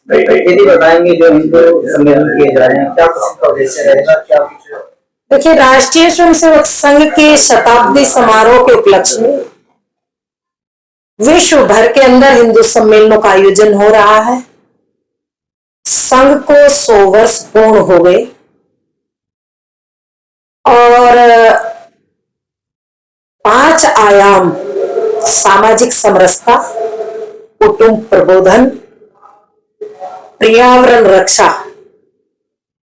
यदि बताएंगे जो हिंदू सम्मेलन किए जा रहे हैं क्या उसका उद्देश्य रहेगा, क्या कुछ? देखिए, राष्ट्रीय स्वयंसेवक संघ के शताब्दी समारोह के उपलक्ष्य में विश्व भर के अंदर हिंदू सम्मेलनों का आयोजन हो रहा है। संघ को 100 वर्ष पूर्ण हो गए और 5 आयाम सामाजिक समरसता, कुटुंब प्रबोधन, पर्यावरण रक्षा,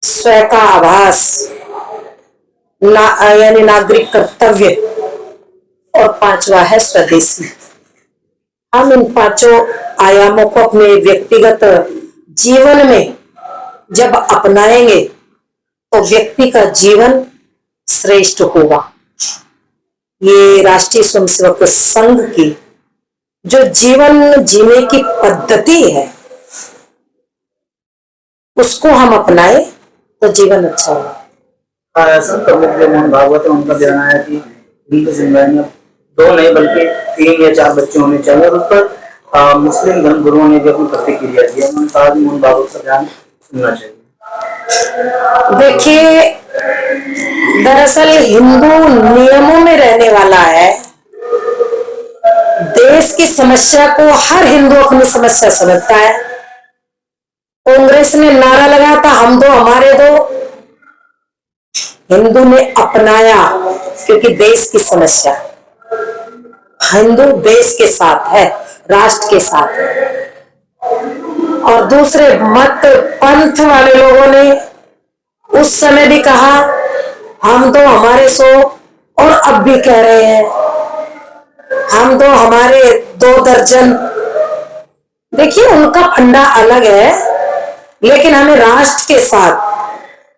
स्वयं का आभास, यानी नागरिक कर्तव्य, और 5वां है स्वदेशी। हम इन 5 आयामों को अपने व्यक्तिगत जीवन में जब अपनाएंगे तो व्यक्ति का जीवन श्रेष्ठ होगा। ये राष्ट्रीय स्वयंसेवक संघ की जो जीवन जीने की पद्धति है उसको हम अपनाए तो जीवन अच्छा होगा। संत प्रमुख जो मोहन भागवत है उनका कहना है कि हिंदू समुदाय में 2 नहीं बल्कि 3 या 4 बच्चे होने चाहिए और उस पर मुस्लिम धर्म गुरुओं ने भी अपनी प्रतिक्रिया दी है। उन्होंने कहा कि मोहन भागवत का ध्यान सुनना चाहिए। देखिए, दरअसल हिंदू नियमों में रहने वाला है। देश की समस्या को हर हिंदू अपनी समस्या समझता है। कांग्रेस ने नारा लगाया था हम दो हमारे दो, हिंदू ने अपनाया क्योंकि देश की समस्या, हिंदू देश के साथ है, राष्ट्र के साथ है। और दूसरे मत पंथ वाले लोगों ने उस समय भी कहा हम दो हमारे 100 और अब भी कह रहे हैं हम दो हमारे 2 दर्जन। देखिए, उनका फंडा अलग है, लेकिन हमें राष्ट्र के साथ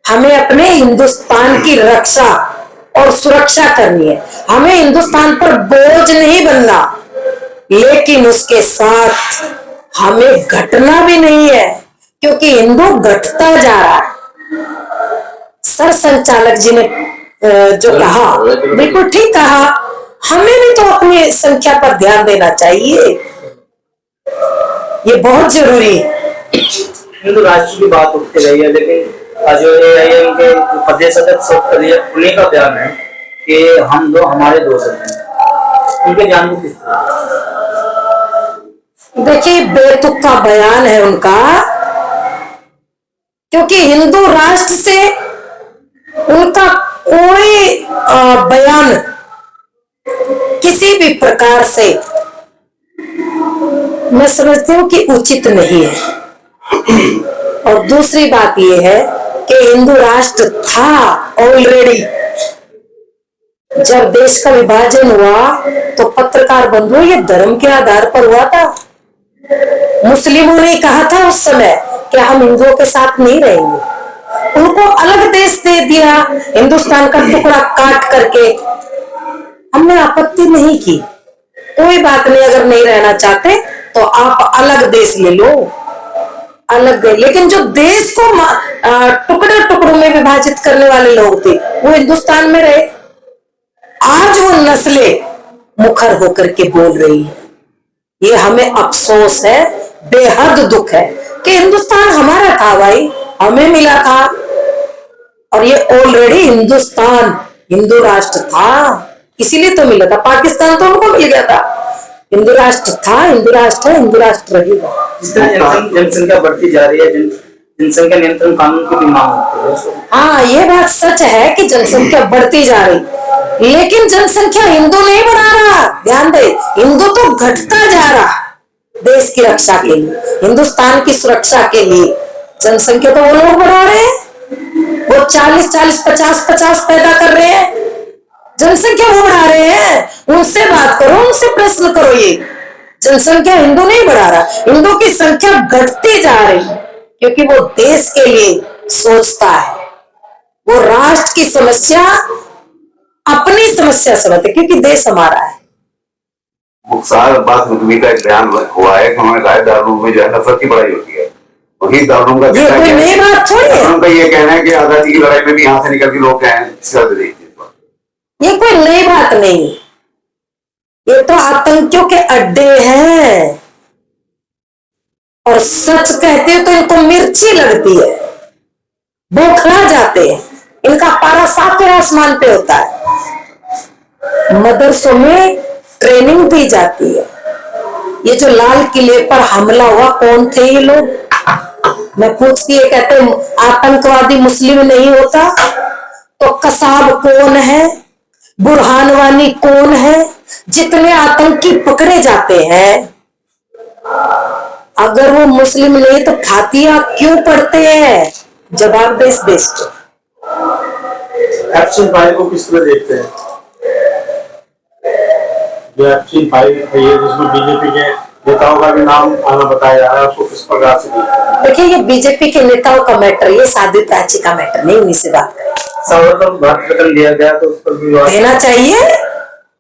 हमें अपने हिंदुस्तान की रक्षा और सुरक्षा करनी है। हमें हिंदुस्तान पर बोझ नहीं बनना, लेकिन उसके साथ हमें घटना भी नहीं है क्योंकि हिंदू घटता जा रहा है। सर संचालक जी ने जो कहा बिल्कुल ठीक कहा, हमें भी तो अपनी संख्या पर ध्यान देना चाहिए, ये बहुत जरूरी है। हिंदू राष्ट्र की बात उठती रही है, लेकिन जो AIM के प्रदेश अध्यक्ष उन्हीं का बयान है कि हम दो हमारे 2 हैं। उनके बयान को किस तरह? देखिए, बेतुका बयान है उनका, क्योंकि हिंदू राष्ट्र से उनका कोई बयान किसी भी प्रकार से मैं समझती हूँ कि उचित नहीं है। और दूसरी बात यह है कि हिंदू राष्ट्र था ऑलरेडी। जब देश का विभाजन हुआ तो पत्रकार बंधु ये धर्म के आधार पर हुआ था। मुस्लिमों ने कहा था उस समय कि हम हिंदुओं के साथ नहीं रहेंगे, उनको अलग देश दे दिया, हिंदुस्तान का टुकड़ा काट करके। हमने आपत्ति नहीं की, कोई बात नहीं, अगर नहीं रहना चाहते तो आप अलग देश ले लो, अलग गए। लेकिन जो देश को टुकड़े टुकड़ों में विभाजित करने वाले लोग थे वो हिंदुस्तान में रहे। आज वो नस्लें मुखर होकर के बोल रही है, ये हमें अफसोस है, बेहद दुख है कि हिंदुस्तान हमारा था भाई, हमें मिला था और ये ऑलरेडी हिंदुस्तान हिंदू राष्ट्र था, इसीलिए तो मिला था। पाकिस्तान तो उनको मिल गया था, हिंदू राष्ट्र था, हिंदू राष्ट्र है, हिंदू राष्ट्र रहेगा। जनसंख्या बढ़ती जा रही है, जनसंख्या नियंत्रण कानून की भी मांग होती है। हाँ, ये बात सच है कि जनसंख्या बढ़ती जा रही, लेकिन जनसंख्या हिंदू नहीं बढ़ा रहा। ध्यान दे, हिंदू तो घटता जा रहा। देश की रक्षा के लिए, हिंदुस्तान की सुरक्षा के लिए जनसंख्या तो वो लोग बढ़ा रहे हैं, वो 40-40, 50-50 पैदा कर रहे हैं, जनसंख्या वो बढ़ा रहे हैं। उनसे बात करो, उनसे प्रश्न करो, ये जनसंख्या हिंदू नहीं बढ़ा रहा, हिंदू की संख्या घटती जा रही है क्योंकि वो देश के लिए सोचता है, वो राष्ट्र की समस्या अपनी समस्या समझते, क्योंकि देश हमारा है। मुख्तार अब्बास नकवी का एक बयान हुआ है कि उन्होंने कहा दारूम में जो है नफरत की लड़ाई होती है, वही दारूम का ये कोई नई बात थोड़ी है। उनका ये कहना है कि आजादी की लड़ाई में भी यहाँ से निकल के लोग हैं। ये कोई नई बात नहीं, ये तो आतंकियों के अड्डे हैं। और सच कहते हो तो इनको मिर्ची लगती है, बौखला जाते हैं, इनका पारा सातवें आसमान पे होता है। मदरसों में ट्रेनिंग दी जाती है। ये जो लाल किले पर हमला हुआ, कौन थे ये लोग? मैं पूछती है, कहते आतंकवादी मुस्लिम नहीं होता तो कसाब कौन है, बुरहान वानी कौन है? जितने आतंकी पकड़े जाते हैं, अगर वो मुस्लिम नहीं तो फातिया क्यों पढ़ते हैं? जवाब दे इस देश को। एक्शन 5 को किस तरह देखते हैं? जो एक्शन 5 है जिसमें बीजेपी के नेताओं का भी नाम आना बताया जा रहा है, उसको किस प्रकार से देखते हैं? देखिए, ये बीजेपी के नेताओं का मैटर, ये साध्वी प्राची का मैटर नहीं, उन्हीं से बात करें। सावरकर को भारत रत्न दिया गया तो उस पर भी देना चाहिए।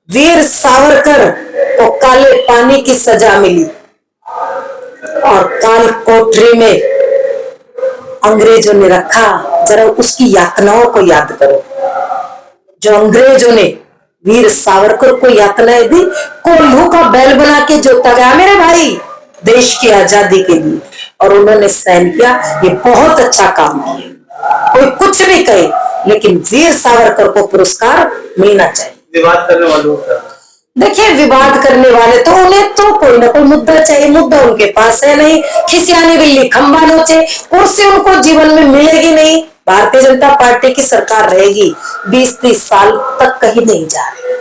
वीर सावरकर को काले पानी की सजा मिली और काल कोठरी में अंग्रेजों ने रखा। जरा उसकी यातनाओं को याद करो, जो अंग्रेजों ने वीर सावरकर को यातनाएं दी। कोल्हू का बैल बना के जोता गया मेरे भाई देश की आजादी के लिए, और उन्होंने सहन किया। ये बहुत अच्छा काम किया, कोई कुछ भी कहे, लेकिन वीर सावरकर को पुरस्कार मिलना चाहिए। विवाद करने वालों का देखिए, विवाद करने वाले तो उन्हें तो कोई ना कोई मुद्दा चाहिए, मुद्दा उनके पास है नहीं। खिसियानी बिल्ली खंबा नोचे, कुर्सी उनको जीवन में मिलेगी नहीं। भारतीय जनता पार्टी की सरकार रहेगी 20-30 साल तक, कहीं नहीं जा रही।